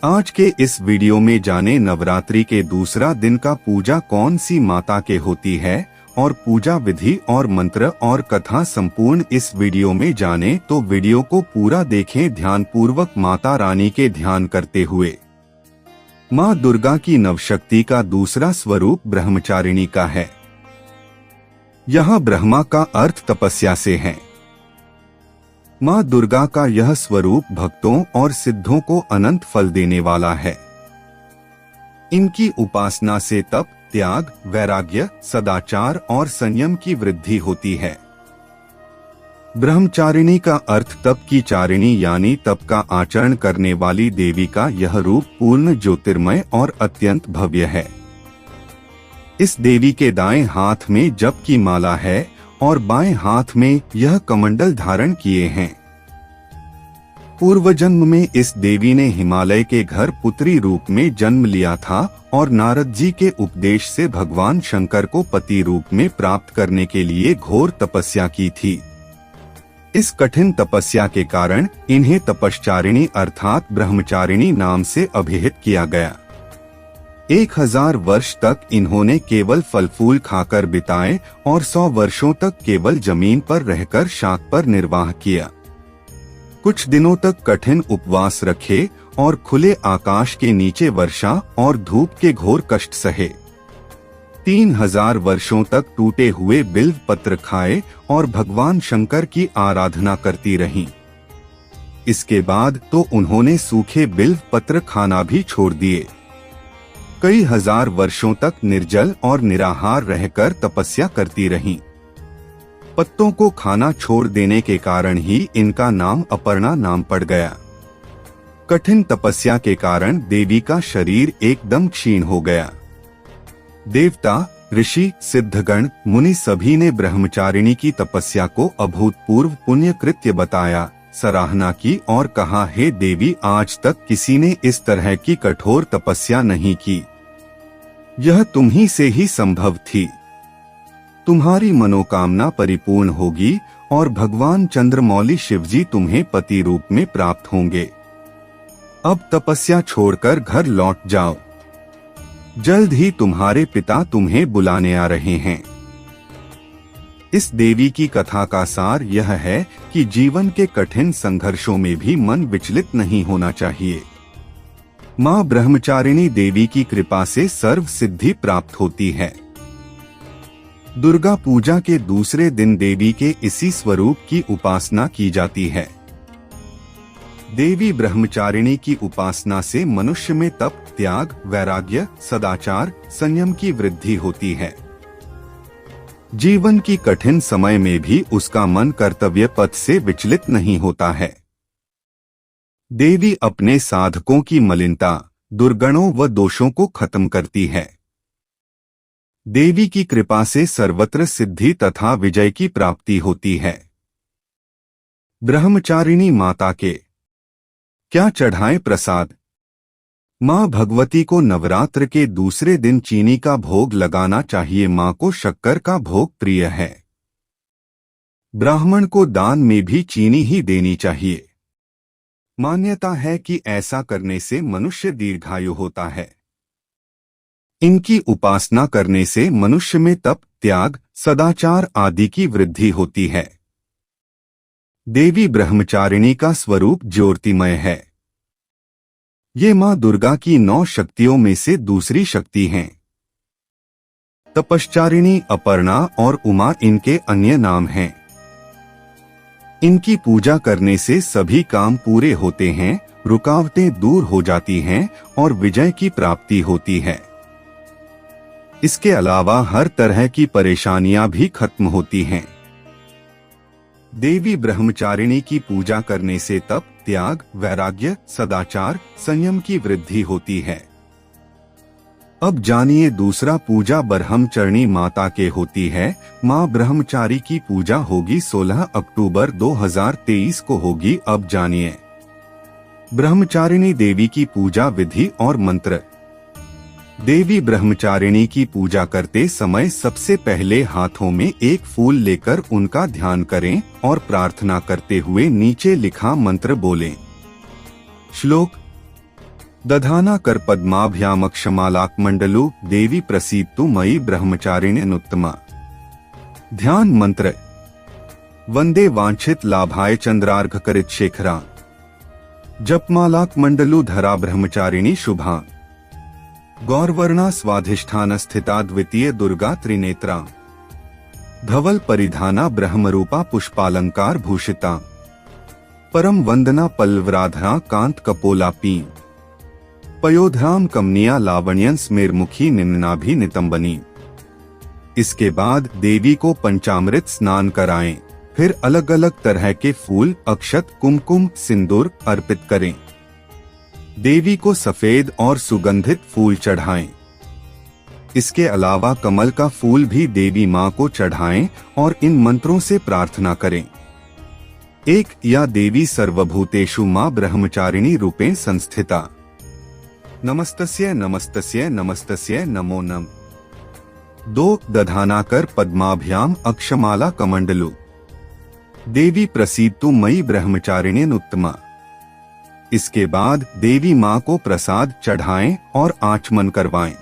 आज के इस वीडियो में जाने नवरात्रि के दूसरा दिन का पूजा कौन सी माता के होती है और पूजा विधि और मंत्र और कथा संपूर्ण इस वीडियो में जाने तो वीडियो को पूरा देखें ध्यान पूर्वक। माता रानी के ध्यान करते हुए माँ दुर्गा की नवशक्ति का दूसरा स्वरूप ब्रह्मचारिणी का है। यहाँ ब्रह्मा का अर्थ तपस्या से है। माँ दुर्गा का यह स्वरूप भक्तों और सिद्धों को अनंत फल देने वाला है। इनकी उपासना से तप, त्याग, वैराग्य, सदाचार और संयम की वृद्धि होती है। ब्रह्मचारिणी का अर्थ तप की चारिणी यानी तप का आचरण करने वाली देवी का यह रूप पूर्ण ज्योतिर्मय और अत्यंत भव्य है। इस देवी के दाएं हाथ में जप की माला है और बाएं हाथ में यह कमंडल धारण किए हैं। पूर्व जन्म में इस देवी ने हिमालय के घर पुत्री रूप में जन्म लिया था और नारद जी के उपदेश से भगवान शंकर को पति रूप में प्राप्त करने के लिए घोर तपस्या की थी। इस कठिन तपस्या के कारण इन्हें तपश्चारिणी अर्थात ब्रह्मचारिणी नाम से अभिहित किया गया। 1000 वर्ष तक इन्होंने केवल फल फूल खाकर बिताए और 100 वर्षों तक केवल जमीन पर रहकर शाक पर निर्वाह किया। कुछ दिनों तक कठिन उपवास रखे और खुले आकाश के नीचे वर्षा और धूप के घोर कष्ट सहे। 3000 वर्षों तक टूटे हुए बिल्व पत्र खाए और भगवान शंकर की आराधना करती रहीं। इसके बाद तो उन्होंने सूखे बिल्व पत्र खाना भी छोड़ दिए। कई हजार वर्षों तक निर्जल और निराहार रहकर तपस्या करती रहीं। पत्तों को खाना छोड़ देने के कारण ही इनका नाम अपर्णा नाम पड़ गया। कठिन तपस्या के कारण देवी का शरीर एकदम क्षीण हो गया। देवता, ऋषि, सिद्धगण, मुनि सभी ने ब्रह्मचारिणी की तपस्या को अभूतपूर्व पुण्य कृत्य बताया, सराहना की और कहा, हे देवी, आज तक किसी ने इस तरह की कठोर तपस्या नहीं की। यह तुम्ही से ही संभव थी। तुम्हारी मनोकामना परिपूर्ण होगी और भगवान चंद्रमौली शिवजी तुम्हें पति रूप में प्राप्त होंगे। अब तपस्या छोड़कर घर लौट जाओ। जल्द ही तुम्हारे पिता तुम्हें बुलाने आ रहे हैं। इस देवी की कथा का सार यह है कि जीवन के कठिन संघर्षों में भी मन विचलित नहीं होना चाहिए। माँ ब्रह्मचारिणी देवी की कृपा से सर्व सिद्धि प्राप्त होती है। दुर्गा पूजा के दूसरे दिन देवी के इसी स्वरूप की उपासना की जाती है। देवी ब्रह्मचारिणी की उपासना से मनुष्य में तप, त्याग, वैराग्य, सदाचार, संयम की वृद्धि होती है। जीवन की कठिन समय में भी उसका मन कर्तव्य पथ से विचलित नहीं होता है। देवी अपने साधकों की मलिनता, दुर्गुणों व दोषों को खत्म करती है। देवी की कृपा से सर्वत्र सिद्धि तथा विजय की प्राप्ति होती है। ब्रह्मचारिणी माता के क्या चढ़ाएं प्रसाद। माँ भगवती को नवरात्र के दूसरे दिन चीनी का भोग लगाना चाहिए। माँ को शक्कर का भोग प्रिय है। ब्राह्मण को दान में भी चीनी ही देनी चाहिए। मान्यता है कि ऐसा करने से मनुष्य दीर्घायु होता है। इनकी उपासना करने से मनुष्य में तप, त्याग, सदाचार आदि की वृद्धि होती है। देवी ब्रह्मचारिणी का स्वरूप ज्योतिमय है। ये माँ दुर्गा की 9 शक्तियों में से दूसरी शक्ति हैं। तपश्चारिणी, अपर्णा और उमा इनके अन्य नाम हैं। इनकी पूजा करने से सभी काम पूरे होते हैं, रुकावटें दूर हो जाती हैं और विजय की प्राप्ति होती है। इसके अलावा हर तरह की परेशानियां भी खत्म होती हैं। देवी ब्रह्मचारिणी की पूजा करने से तप, त्याग, वैराग्य, सदाचार, संयम की वृद्धि होती है। अब जानिए दूसरा पूजा ब्रह्मचारिणी माता के होती है। माँ ब्रह्मचारी की पूजा होगी 16 अक्टूबर 2023 को होगी। अब जानिए ब्रह्मचारिणी देवी की पूजा विधि और मंत्र। देवी ब्रह्मचारिणी की पूजा करते समय सबसे पहले हाथों में एक फूल लेकर उनका ध्यान करें और प्रार्थना करते हुए नीचे लिखा मंत्र बोलें। श्लोक दधाना कर पद्माभ्यामक्षमालाकमंडलु देवी प्रसीदतु मयि ब्रह्मचारिण्यनुत्तमा। ध्यान मंत्र। वंदे वांछित लाभाय चंद्रार्घ करित शेखरा। जपमालाकमंडलु धरा ब्रह्मचारिणी शुभा। गौरवर्णा स्वाधिष्ठान स्थिता द्वितीय दुर्गा त्रिनेत्रा। धवल परिधाना ब्रह्मरूपा पुष्पालंकार भूषिता। परम वंदना पल्लवराधरा कांत कपोला पी। पयोधराम कमनिया लावण्यन स्मेरमुखी निन्नाभि नितंबनी। इसके बाद देवी को पंचामृत स्नान कराएं, फिर अलग अलग तरह के फूल, अक्षत, कुमकुम, सिंदूर अर्पित करें। देवी को सफेद और सुगंधित फूल चढ़ाएं। इसके अलावा कमल का फूल भी देवी मां को चढ़ाएं और इन मंत्रों से प्रार्थना करें। एक या देवी सर्वभूतेषु मां ब्रह्मचारिणी रूपेण संस्थिता। नमस्तस्य नमस्तस्य नमस्तस्य नमो नम। 2 दधाना कर पद्माभ्याम अक्षमाला कमंडलु देवी प्रसीदतु मयि ब्रह्मचारिण्यनुत्तमा। इसके बाद देवी मां को प्रसाद चढ़ाएं और आचमन करवाएं।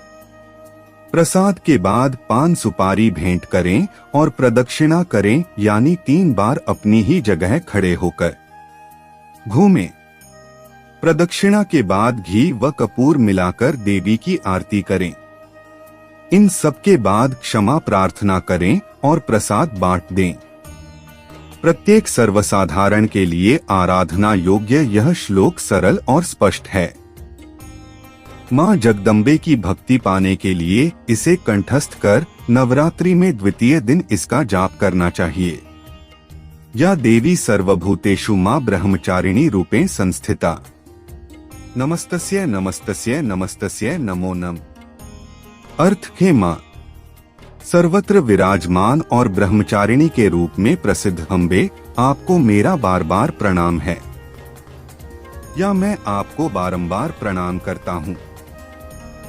प्रसाद के बाद पान सुपारी भेंट करें और प्रदक्षिणा करें, यानी 3 बार अपनी ही जगह खड़े होकर घूमें। प्रदक्षिणा के बाद घी व कपूर मिलाकर देवी की आरती करें। इन सब के बाद क्षमा प्रार्थना करें और प्रसाद बांट दें। प्रत्येक सर्वसाधारण के लिए आराधना योग्य यह श्लोक सरल और स्पष्ट है। मां जगदम्बे की भक्ति पाने के लिए इसे कंठस्थ कर नवरात्रि में द्वितीय दिन इसका जाप करना चाहिए। या देवी सर्वभूतेषु मां ब्रह्मचारिणी रूपेण संस्थिता। नमस्तस्य नमस्तस्य नमस्तस्य नमो नम। अर्थ है मां सर्वत्र विराजमान और ब्रह्मचारिणी के रूप में प्रसिद्ध अम्बे, आपको मेरा बार बार प्रणाम है, या मैं आपको बारंबार प्रणाम करता हूँ।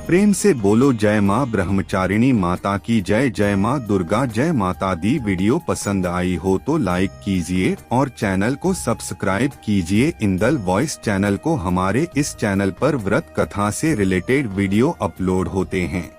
प्रेम से बोलो जय माँ ब्रह्मचारिणी माता की जय। जय माँ दुर्गा जय माता दी। वीडियो पसंद आई हो तो लाइक कीजिए और चैनल को सब्सक्राइब कीजिए। इंदल वॉइस चैनल को हमारे इस चैनल पर व्रत कथा से रिलेटेड वीडियो अपलोड होते हैं।